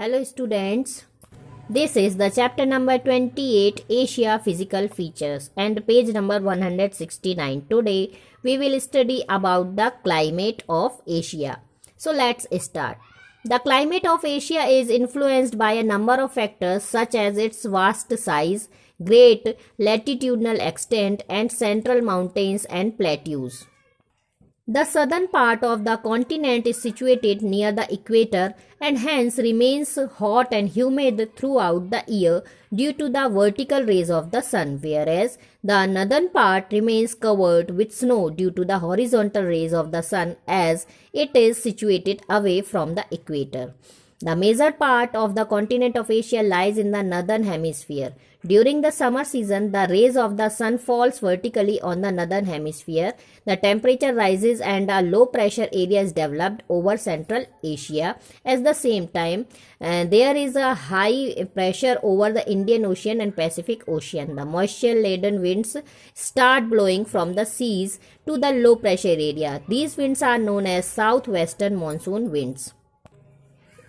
Hello students, this is the chapter number 28 Asia Physical Features and page number 169. Today we will study about the climate of Asia. So let's start. The climate of Asia is influenced by a number of factors such as its vast size, great latitudinal extent and central mountains and plateaus. The southern part of the continent is situated near the equator and hence remains hot and humid throughout the year due to the vertical rays of the sun, whereas the northern part remains covered with snow due to the horizontal rays of the sun as it is situated away from the equator. The major part of the continent of Asia lies in the northern hemisphere. During the summer season, the rays of the sun falls vertically on the northern hemisphere. The temperature rises and a low pressure area is developed over Central Asia. At the same time, there is a high pressure over the Indian Ocean and Pacific Ocean. The moisture-laden winds start blowing from the seas to the low pressure area. These winds are known as southwestern monsoon winds.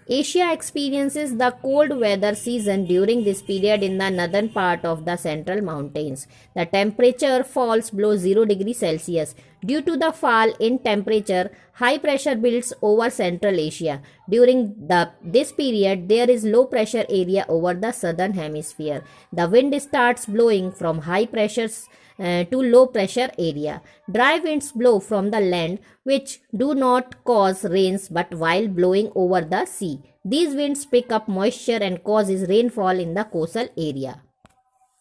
Asia experiences the cold weather season during this period in the northern part of the central mountains. The temperature falls below 0 degrees Celsius. Due to the fall in temperature, high pressure builds over Central Asia. During this period, there is low pressure area over the southern hemisphere. The wind starts blowing from high pressures to low pressure area. Dry winds blow from the land which do not cause rains but while blowing over the sea. These winds pick up moisture and causes rainfall in the coastal area.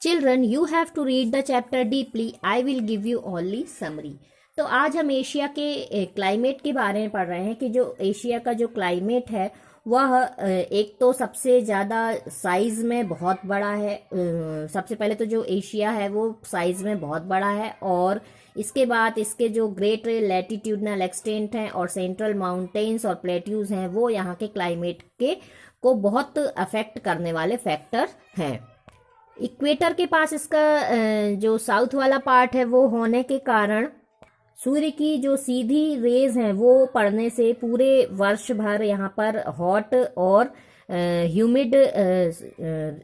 Children, you have to read the chapter deeply. I will give you only summary. तो आज हम Asia के climate के बारे में पढ़ रहे हैं कि जो एशिया का जो क्लाइमेट है वह एक तो सबसे ज़्यादा साइज में बहुत बड़ा है। सबसे पहले तो जो एशिया है वो साइज में बहुत बड़ा है और इसके बाद इसके जो ग्रेट लैटिट्यूडनल एक्सटेंट हैं और सेंट्रल माउंटेन्स और प्लेट्यूज हैं वो यहाँ के क्लाइमेट को बहुत अफेक्ट करने वाले फैक्टर हैं। इक्वेटर के पास इसका जो साउथ वाला पार्ट है वो होने के कारण सूर्य की जो सीधी रेज हैं वो पड़ने से पूरे वर्ष भर यहाँ पर हॉट और ह्यूमिड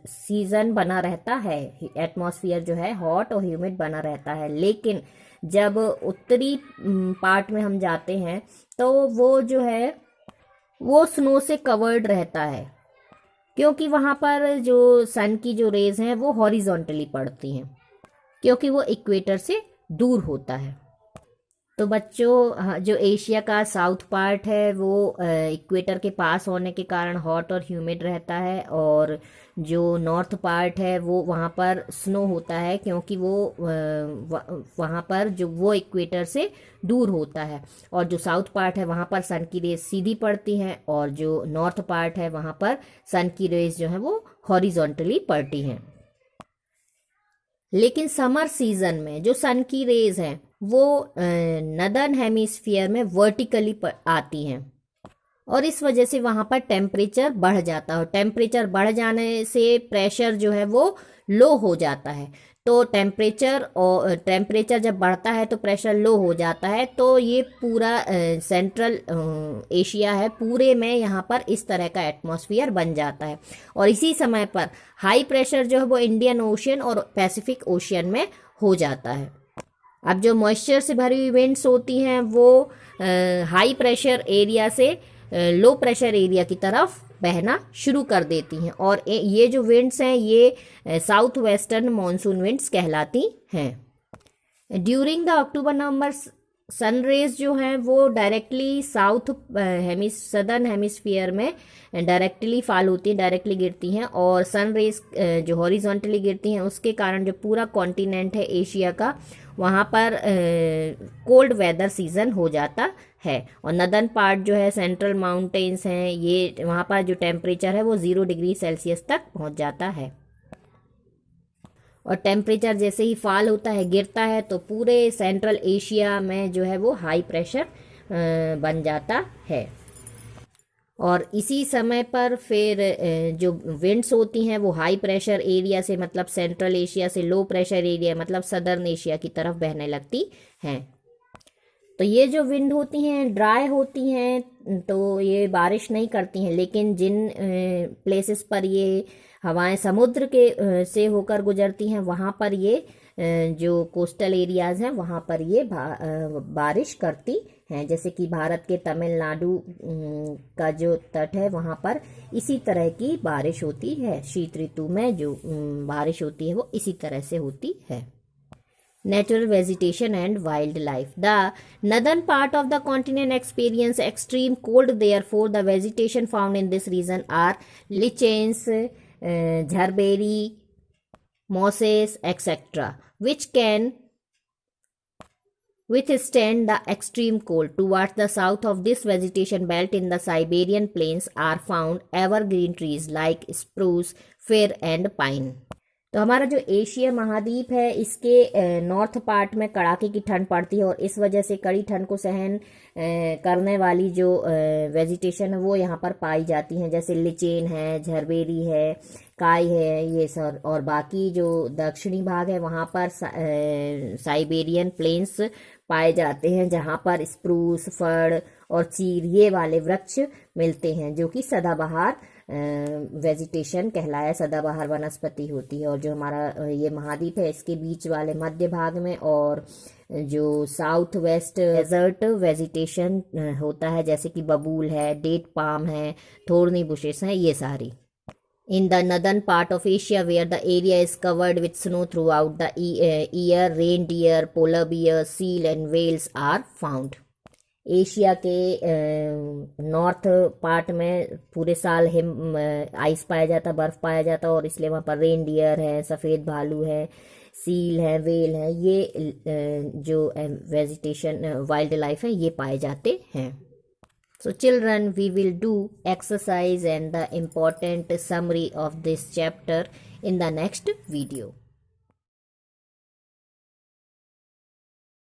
सीजन बना रहता है। एटमॉस्फेयर जो है हॉट और ह्यूमिड बना रहता है, लेकिन जब उत्तरी पार्ट में हम जाते हैं तो वो जो है वो स्नो से कवर्ड रहता है क्योंकि वहाँ पर जो सन की जो रेज हैं वो हॉरिजॉन्टली पड़ती हैं क्योंकि वो इक्वेटर से दूर होता है। तो बच्चों, जो एशिया का साउथ पार्ट है वो इक्वेटर के पास होने के कारण हॉट और ह्यूमिड रहता है और जो नॉर्थ पार्ट है वो वहाँ पर स्नो होता है क्योंकि वो वहाँ पर जो वो इक्वेटर से दूर होता है और जो साउथ पार्ट है वहाँ पर सन की रेज सीधी पड़ती हैं और जो नॉर्थ पार्ट है वहाँ पर सन की रेज जो है वो हॉरिजॉन्टली पड़ती हैं। लेकिन समर सीजन में जो सन की रेज हैं वो नदर्न हेमिस्फीयर में वर्टिकली आती हैं और इस वजह से वहाँ पर टेम्परेचर बढ़ जाता है। टेम्परेचर बढ़ जाने से प्रेशर जो है वो लो हो जाता है। तो टेम्परेचर जब बढ़ता है तो प्रेशर लो हो जाता है। तो ये पूरा सेंट्रल एशिया है, पूरे में यहाँ पर इस तरह का एटमॉस्फेयर बन जाता है और इसी समय पर हाई प्रेशर जो है वो इंडियन ओशियन और पैसिफिक ओशियन में हो जाता है। अब जो मॉइस्चर से भरी हुई विंड्स होती हैं वो हाई प्रेशर एरिया से लो प्रेशर एरिया की तरफ बहना शुरू कर देती हैं और ये जो विंड्स हैं ये साउथ वेस्टर्न मॉनसून विंड्स कहलाती हैं। During the October November sun rays जो हैं वो डायरेक्टली सदर्न हेमिस्फीयर में डायरेक्टली फॉल होती हैं, डायरेक्टली गिरती हैं और सन रेज जो हॉरिजॉन्टली गिरती हैं उसके कारण जो पूरा कॉन्टिनेंट है एशिया का वहाँ पर कोल्ड वेदर सीजन हो जाता है और नदर्न पार्ट जो है सेंट्रल माउंटेन्स हैं ये वहाँ पर जो टेम्परेचर है वो 0 डिग्री सेल्सियस तक पहुँच जाता है और टेम्परेचर जैसे ही फॉल होता है, गिरता है, तो पूरे सेंट्रल एशिया में जो है वो हाई प्रेशर बन जाता है और इसी समय पर फिर जो विंड्स होती हैं वो हाई प्रेशर एरिया से मतलब सेंट्रल एशिया से लो प्रेशर एरिया मतलब सदर्न एशिया की तरफ बहने लगती हैं। तो ये जो विंड होती हैं ड्राई होती हैं, तो ये बारिश नहीं करती हैं, लेकिन जिन प्लेसेस पर ये हवाएं समुद्र के से होकर गुजरती हैं वहाँ पर ये जो कोस्टल एरियाज हैं वहाँ पर ये बारिश करती हैं। जैसे कि भारत के तमिलनाडु का जो तट है वहाँ पर इसी तरह की बारिश होती है। शीत ऋतु में जो बारिश होती है वो इसी तरह से होती है। Natural vegetation and wildlife. The northern part of the continent experience extreme cold. Therefore, the vegetation found in this region are lichens, झरबेरी, mosses, etc., which can withstand the extreme cold. Towards the south of this vegetation belt in the Siberian plains are found evergreen trees like spruce, fir and pine. तो हमारा जो Asia महाद्वीप है इसके north part में कड़ाके की ठंड पड़ती है, और इस वजह से कड़ी ठंड को सहन करने वाली जो वेजिटेशन है वो यहाँ पर पाई जाती हैं। जैसे लिचेन है, झरबेरी है, काई है, ये सब। और बाकी जो दक्षिणी भाग है वहाँ पर साइबेरियन प्लेन्स पाए जाते हैं, जहाँ पर स्प्रूस, फड़ और चीर ये वाले वृक्ष मिलते हैं, जो कि सदाबहार वेजिटेशन कहलाया, सदाबहार वनस्पति होती है। और जो हमारा ये महाद्वीप है इसके बीच वाले मध्य भाग में और जो साउथ वेस्ट डेजर्ट वेजिटेशन होता है, जैसे कि बबूल है, डेट पाम है, थोर्नी बुशेस हैं, ये सारी। In the northern part of Asia, where the area is covered with snow throughout the year, reindeer, polar bears, seal and whales are found. Asia के नॉर्थ पार्ट में पूरे साल आइस पाया जाता, बर्फ पाया जाता, और इसलिए वहाँ पर रेनडियर है, सफ़ेद भालू है, सील है, वेल है, ये जो वेजिटेशन वाइल्ड लाइफ है ये पाए जाते हैं। So children, we will do exercise and the important summary of this chapter in the next video.